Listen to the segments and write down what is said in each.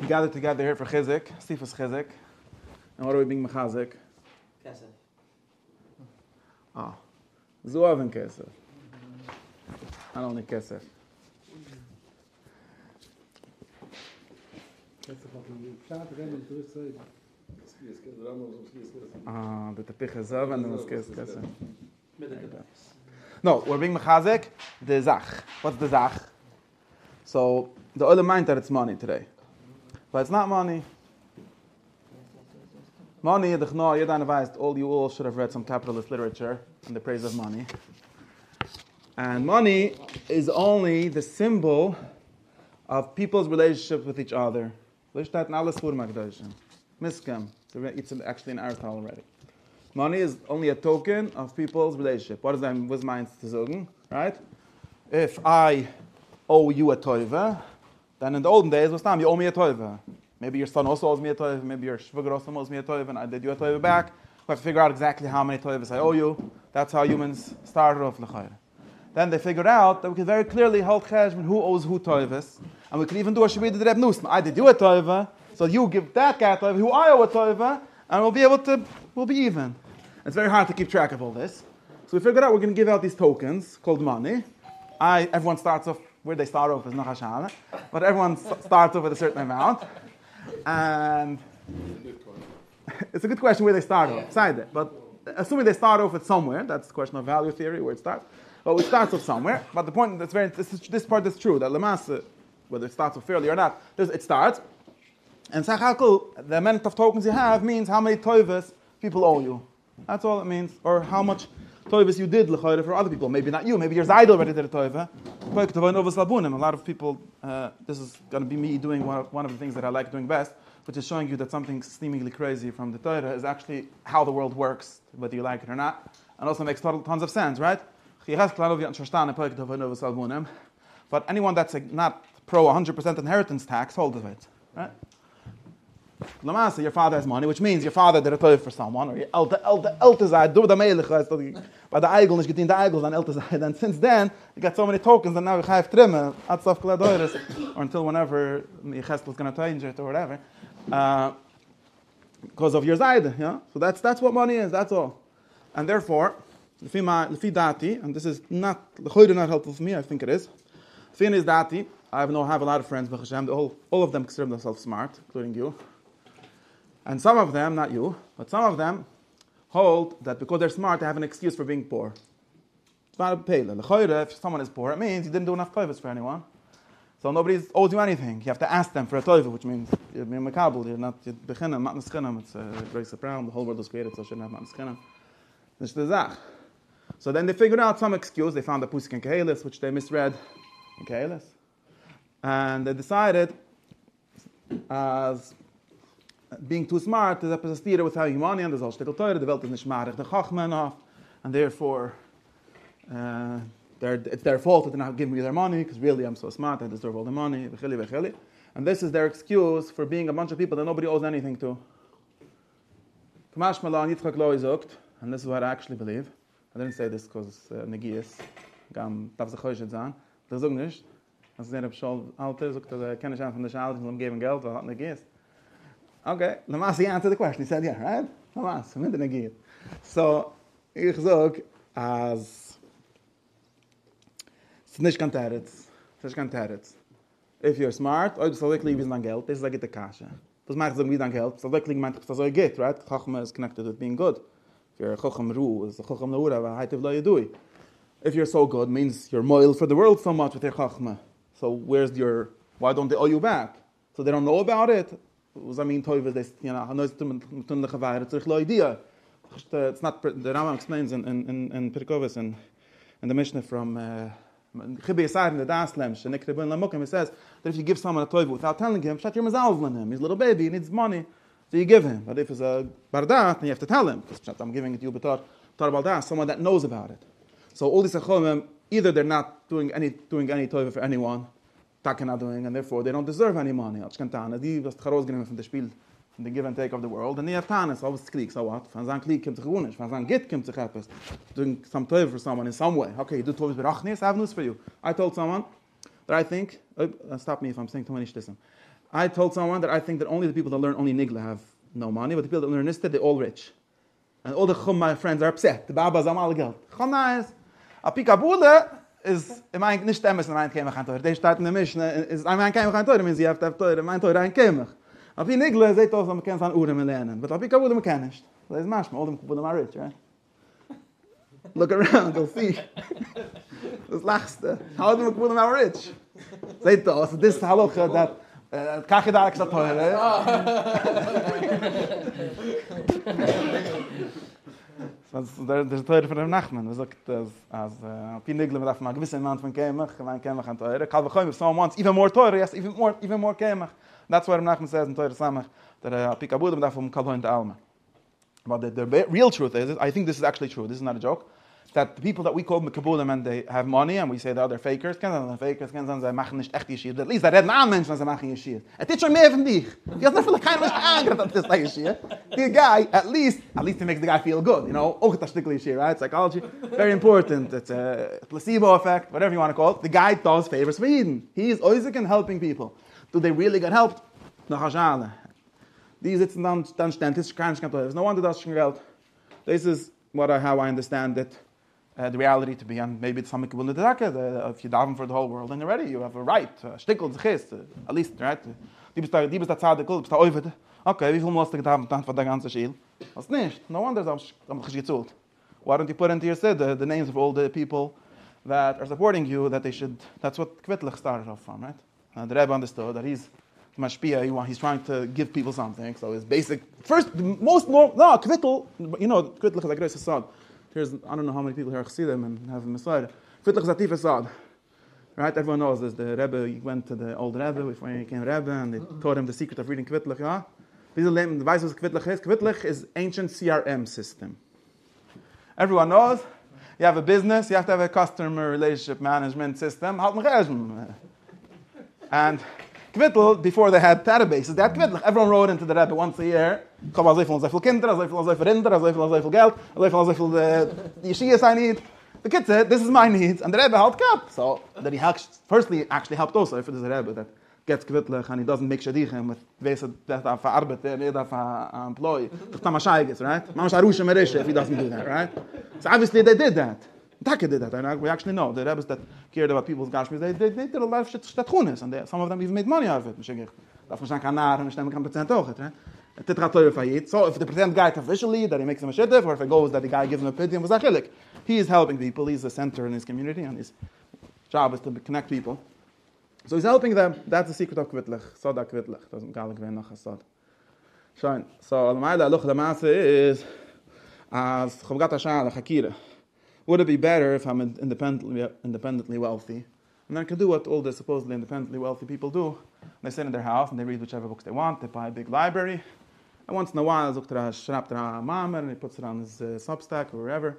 We gathered together here for Chizik, Sifas Chizik. And what are we being mechazik? Kesef. Zuav and Kesef. Not only Kesef. The Tapich is Zav and the Maskis Kesef. No, we're being mechazik, the Zach. What's the Zach? So, the Olam meint that it's money today. But it's not money. Money, all you all should have read some capitalist literature in the praise of money. And money is only the symbol of people's relationship with each other. It's actually in Aristotle already. Money is only a token of people's relationship. What does that mean? What's mine to sagen? Right? If I owe you a toiva, then in the olden days, what's time? You owe me a toiva. Maybe your son also owes me a toiva. Maybe your shvuger also owes me a toiva, and I did you a toiva back. We have to figure out exactly how many toivas I owe you. That's how humans started off l'chayr. Then they figured out that we could very clearly hold cheshbon who owes who toivas, and we could even do a shvida de Reb Nusman. I did you a toiva, so you give that guy a toiva who I owe a toiva, and we'll be even. It's very hard to keep track of all this. So we figured out we're going to give out these tokens called money. Everyone starts off, where they start off is noch hashana, but everyone starts off with a certain amount. And it's a good question where they start off, beside it. But assuming they start off at somewhere, that's the question of value theory, where it starts. But it starts off somewhere. But the point this part is true, that Lamasa, whether it starts off fairly or not, it starts. And Sachakul, the amount of tokens you have means how many toivas people owe you. That's all it means. Or how much toivas you did l'chayre for other people. Maybe not you, maybe your zaydel already did a toiva. A lot of people, this is going to be me doing one of the things that I like doing best, which is showing you that something seemingly crazy from the Torah is actually how the world works, whether you like it or not, and also makes tons of sense, right? But anyone that's not pro 100% inheritance tax, hold of it, right? Lamasa, your father has money, which means your father did a toiv for someone, or your elte side, do the melech, by the eigel, nicht getin the eigel, and elte side. And since then, you got so many tokens, and now you have trimmen, or until whenever your chesed is going to change it, or whatever, because of your side, yeah? So that's what money is, that's all. And therefore, lefi dati, and this is not helpful for me, I think it is. Lefi is dati, I have a lot of friends, all of them consider themselves smart, including you. And some of them, not you, but some of them hold that because they're smart, they have an excuse for being poor. It's not a pele. If someone is poor, it means you didn't do enough toivas for anyone. So nobody owes you anything. You have to ask them for a toiva, which means you're makabel, you're not bechinam, not neschinam. It's a grace of brown. The whole world was created, so it shouldn't have not neschinam. This is the zach. So then they figured out some excuse. They found the pusik in Kehelis, which they misread in Kehelis. And they decided, as being too smart is a stira with having money, and there's all shtickle Torah, the Welt is nicht marig the chachma enough, and therefore it's their fault that they're not giving me their money, because really I'm so smart, I deserve all the money, and this is their excuse for being a bunch of people that nobody owes anything to. Kamash Malan Yitzchok Lowy zogt, and this is what I actually believe. I didn't say this because Negias, gam darf sich heute sein, das sag nicht. Als ich sehen, Alter, sagt, dass kenne ich einen von der Schale, die geben Geld, weil hat nicht geht. Okay, Lamas, he answered the question. He said, yeah, right? Lamas, mit der geht. So, ich sag, als es nicht kein Territz. Es ist kein Territz. If you're smart, oh, du sollst wirklich wie dein Geld, das ist like the kasha. Das meint so wie dein Geld, so wirklich meint das so geht, right? Chachma is connected with being good. If you're Chacham Ru, it's a Chacham Laura, but Haitev Lo Yadui. If you're so good, means you're moil for the world so much with your Chachma. So why don't they owe you back? So they don't know about it. Was I mean, toiv is it's not. The Rambam explains in Pirkovis and the Mishnah from Chibi Yisayim in the Das Lemsh and Nikre Ben Lamukim. He says that if you give someone a toiv without telling him, shut your mazalz on him. He's a little baby. He needs money, so you give him. But if it's a bardat, then you have to tell him because I'm giving it to you, but tar baldas, someone that knows about it. So all these achomim, either they're not doing any toiv for anyone. Not doing, and therefore they don't deserve any money. Die was herausgenommen from the Spiel, from the give and take of the world, and they have Tanis, always Krieg, so what? Van zijn Krieg kommt sich unisch, van zijn Git kommt sich etwas. Doing some toiv for someone in some way. Okay, you do toiv berachnis, I have news for you. I told someone that I think, stop me if I'm saying too many shtissim. I told someone that I think that only the people that learn only Nigla have no money, but the people that learn Nista, they're all rich. And all the Chum, my friends, are upset. The Babas haben alle Geld. Chana is, a Pikabule is, I mean, nicht Emes, I mean, Kemach an Teure. They start in the Mishnah, is, I mean, Kemach an Teure, means you have to have Teure, I mean, Teure ein Kemach. A Pi Nigla, seht aus, man kann es an Urem lernen. But a Pikabule, man kann nicht. Das ist Maschma, all them Kabulim are rich, right? Look around, you'll see. Das lachste. How do we Kabulim are rich? Seht aus, this halacha that, Kachedak ist Teure. There's Teure von dem Nachman. Er sagt, als Pi Nigla, man darf mal gewisse Amount von Kemach, mein Kemach an Teure. Kal v'choim, if someone wants even more Teure, yes, even more Kemach. That's what Nachman says in Teure Samach, that Pi Kabud, man darf Kal v'choim to Alma. But the real truth is, I think this is actually true, this is not a joke, that the people that we call Mekabulim and they have money and we say that they're fakers, sie machen nicht echt Yeshir. At least, reden an Menschen, sie machen Yeshir. Tut schon mehr von dich. Die hat vielleicht keiner Mensch angehört, dass das Yeshir. The guy, at least he makes the guy feel good, you know. Auch das Stückchen Yeshir, right? Psychology, very important. It's a placebo effect, whatever you want to call it. The guy does favors for Eden. He is always helping people. Do they really get helped? Noch Hashale. Die sitzen dann stehen, das ist kein Geld. No wonder das schon Geld. This is how I understand it. The reality to be, and maybe it's something will if you daven for the whole world, then already you have a right. Stickel, at least, right? Die bist da Tzaddik, du bist da Oived. Okay, wie viel musst du gedaven von der ganzen Schiel? Was nicht? No wonder I'm gezult. Why don't you put into your sid the names of all the people that are supporting you, that's what Kvitlech started off from, right? The Rebbe understood that he's mashpia, he's trying to give people something, so his basic, Kvitl, Kvitlech is a great facade. I don't know how many people here are Chassidim and have a Messiah. Kvitlech is a tief facade. Right? Everyone knows this. The Rebbe, he went to the old Rebbe before he became Rebbe, and they taught him the secret of reading Kvitlech. Yeah? The weiß was Kvitlech is. Kvitlech is ancient CRM system. Everyone knows. You have a business, you have to have a customer relationship management system. And Kvitl, before they had databases, they had Kvitlech. Everyone wrote into the Rebbe once a year. Ich habe so viel Kinder, so viel Rinder, so viel Geld, so viel Yeshiyas I need. The kid said, this is my needs, and the Rebbe helped up. So that he firstly actually helped also, if it is a Rebbe that gets Kvitlech and he doesn't make shadichim with ways that are for arbeiter, not for employee. That's Tamashayigis, right? Mamasharusha Merisha if he doesn't do that, right? So obviously they did that. Taka did that, and we actually know the Rebbes that cared about people's gashmis, they did a lot of shit shtatunis, and some of them even made money out of it. That's what I'm right? So if the percent guy officially that he makes him a shidduch, or if it goes that the guy gives him a pity and was achillik, he is helping people. He's the center in his community, and his job is to connect people. So he's helping them. That's the secret of Kvitlech. Soda Kvitlech doesn't call it nach Hasad. Shine. So al-Maila look the masse is as Chavgat Hashal Hakira. Would it be better if I'm independently wealthy, and I can do what all the supposedly independently wealthy people do? They sit in their house and they read whichever books they want. They buy a big library, and once in a while, schreibt Mama, and he puts it on his Substack or wherever.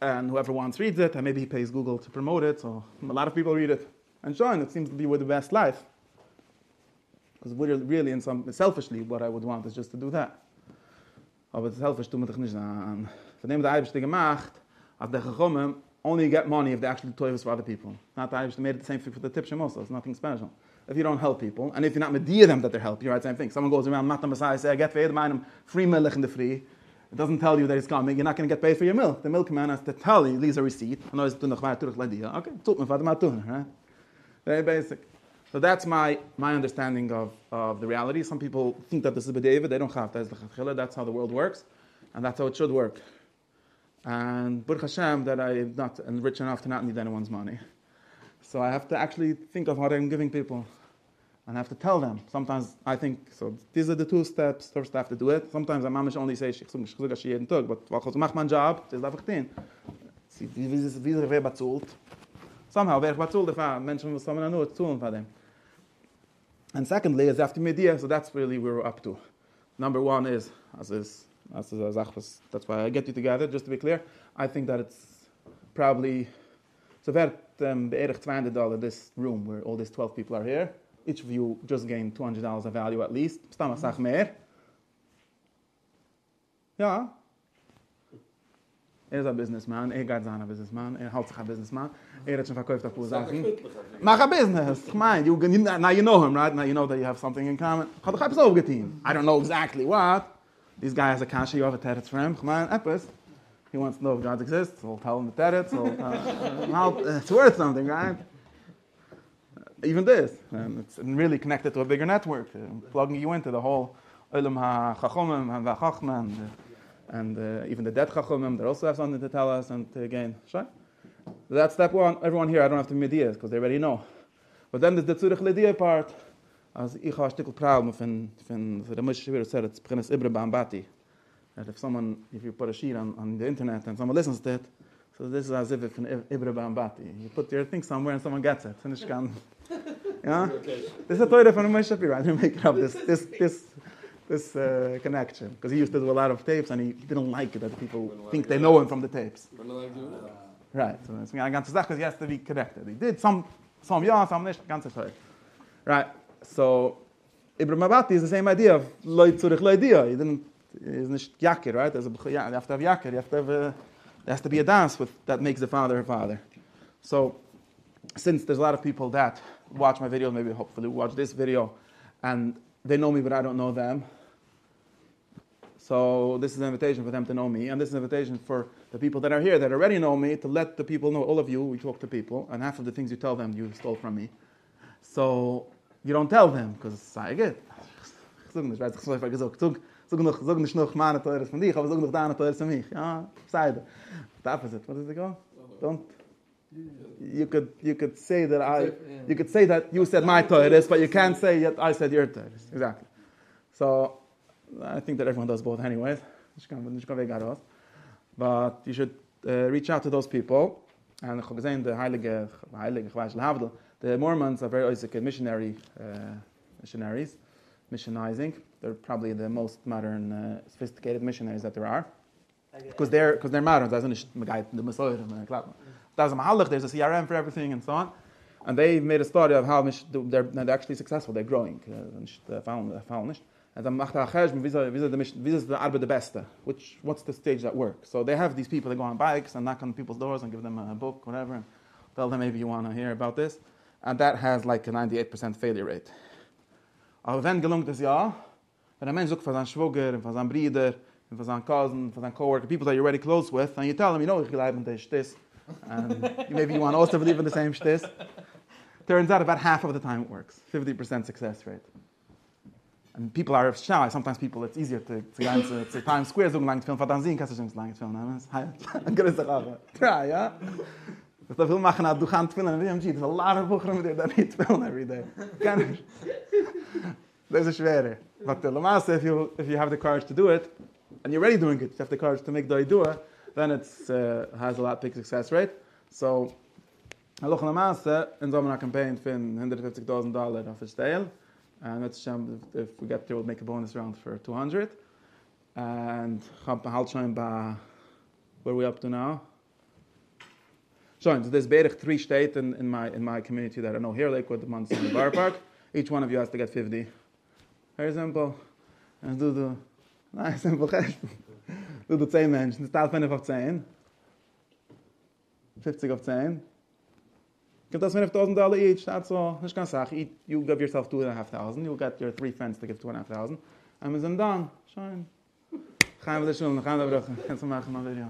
And whoever wants reads it, and maybe he pays Google to promote it. So a lot of people read it. And Sean, it seems to be with the best life. Because really, selfishly, what I would want is just to do that. Aber selfish tun wir doch nicht an. Von dem der Eibischte gemacht, als der Chachomim only get money if they actually do toivus for other people. Not the Eibischte made it the same thing for the Tipshim also. It's nothing special. If you don't help people, and if you're not media them that they're helping, you're right, same thing. Someone goes around, Matan Messiah, say, I get paid, mine free milk in the free. It doesn't tell you that it's coming. You're not going to get paid for your milk. The milkman has to tell you, leaves a receipt. Okay, right? Very basic. So that's my understanding of the reality. Some people think that this is B'David. They don't have that. That's how the world works. And that's how it should work. And Baruch Hashem, that I'm not rich enough to not need anyone's money. So I have to actually think of what I'm giving people. And I have to tell them. Sometimes I think, so these are the two steps. First I have to do it. Sometimes I mamish only say, but while I make my job, das darf ich tun. Wie wer bezahlt. Somehow, wer bezahlt, if Menschen muss someone know it's tun for them. And secondly, is after media, so that's really where we're up to. Number one is, that's why I get you together, just to be clear. I think that it's probably, so wert beërig $200 this room, where all these 12 people are here. Each of you just gained $200 of value at least. Stam sag mehr. Ja. Er ist ein Businessman, er geht sein ein Businessman, er hält sich ein Businessman, er hat schon verkauft auf paar Sachen. Mach a business. Ich meine, now you know him, right? Now you know that you have something in common. Ich habe doch etwas aufgetein. I don't know exactly what. This guy has a kasha, you have a teretz for him. Ich meine, etwas. He wants to know if God exists, so tell him the teretz, so it's worth something, right? Even this. And it's really connected to a bigger network, plugging you into the whole Olam HaChachomim and VaChachma and even the dead Chachomim, they also have something to tell us, and again, sure. That's step one. Everyone here, I don't have to be medias, because they already know. But then there's the Zurich Lidia part. As ich habe ein Stück Problem von der Mischwir said, it's beginnes Ibre Bambati. That if you put a sheet on the internet and someone listens to it, so this is as if it's an Ibre Bambati. You put your thing somewhere and someone gets it. Finish can. Yeah? This is a Torah from the Mischwir. I didn't make it up, this connection. Because he used to do a lot of tapes and he didn't like it that people think they know him from the tapes. Right. So it's eine ganze Sache, he has to be connected. He did some yeah, some nicht, ganze Zeit. Right. So Ibrahim Abati is the same idea of Loy Zurich Loidia. He's nicht Yaker, right? You have to have Yaker. There has to be a dance that makes the father a father. So since there's a lot of people that watch my videos, maybe hopefully watch this video, and they know me but I don't know them. So this is an invitation for them to know me, and this is an invitation for the people that are here that already know me to let the people know. All of you, we talk to people, and half of the things you tell them you stole from me. So you don't tell them because I get. Sag nicht noch meine Teures von dich, aber sag noch deine Teures von mich. Ja, Seide. The opposite. What does it go? Don't. You could say that you said my Teures, but you can't say yet I said your Teures. Exactly. So I think that everyone does both anyways. But you should reach out to those people. And ich habe gesehen, the Mormons are very Isaac missionaries, missionizing. They're probably the most modern, sophisticated missionaries that there are. Because they're modern. There's a CRM for everything and so on. And they made a study of how they're actually successful. They're growing. And then macht the Arbeit the beste? What's the stage that works? So they have these people that go on bikes and knock on people's doors and give them a book, whatever, and tell them maybe you want to hear about this. And that has like a 98% failure rate. Aber wenn gelungt es ja, wenn ein Mensch sucht für seinen Schwager und für seinen Bruder und für seinen Cousin, for seinen Coworker, people that you're already close with, and you tell them, you know, ich glaube in the shtis, and maybe you want to also believe in the same shtis. Turns out about half of the time it works, 50% success rate. And people are shy. Sometimes it's easier to go to Times Square so lang zu filmen, Fantasien kannst du nicht so lange zu filmen. Ein größer Sache. Try, ja? Das will machen, du kannst filmen, there's a lot of Buchern there that need to film every day. Kann ich. Das ist schwerer. But Lamasse, if you have the courage to do it, and you're already doing it, you have the courage to make the idea, then it has a lot big success rate. So, Aloch Lamasse, in so einer campaign fin $150,000 auf Stale. And if we get there, we'll make a bonus round for 200. And where are we up to now? So there's basically 3 states in my community that I know here, Lakewood, the Mons, and the Bar Park. Each one of you has to get 50. Very simple. And do the nice simple question. Do the 10 Menschen. Das Tal 5 auf 10. 50 auf 10. Give us $5,000 each, that's all. You give yourself $2,500. You'll get your 3 friends to give $2,500. And we're done. Schön. Gaan we de schoen, gaan we de bruggen. Gaan we maken een video.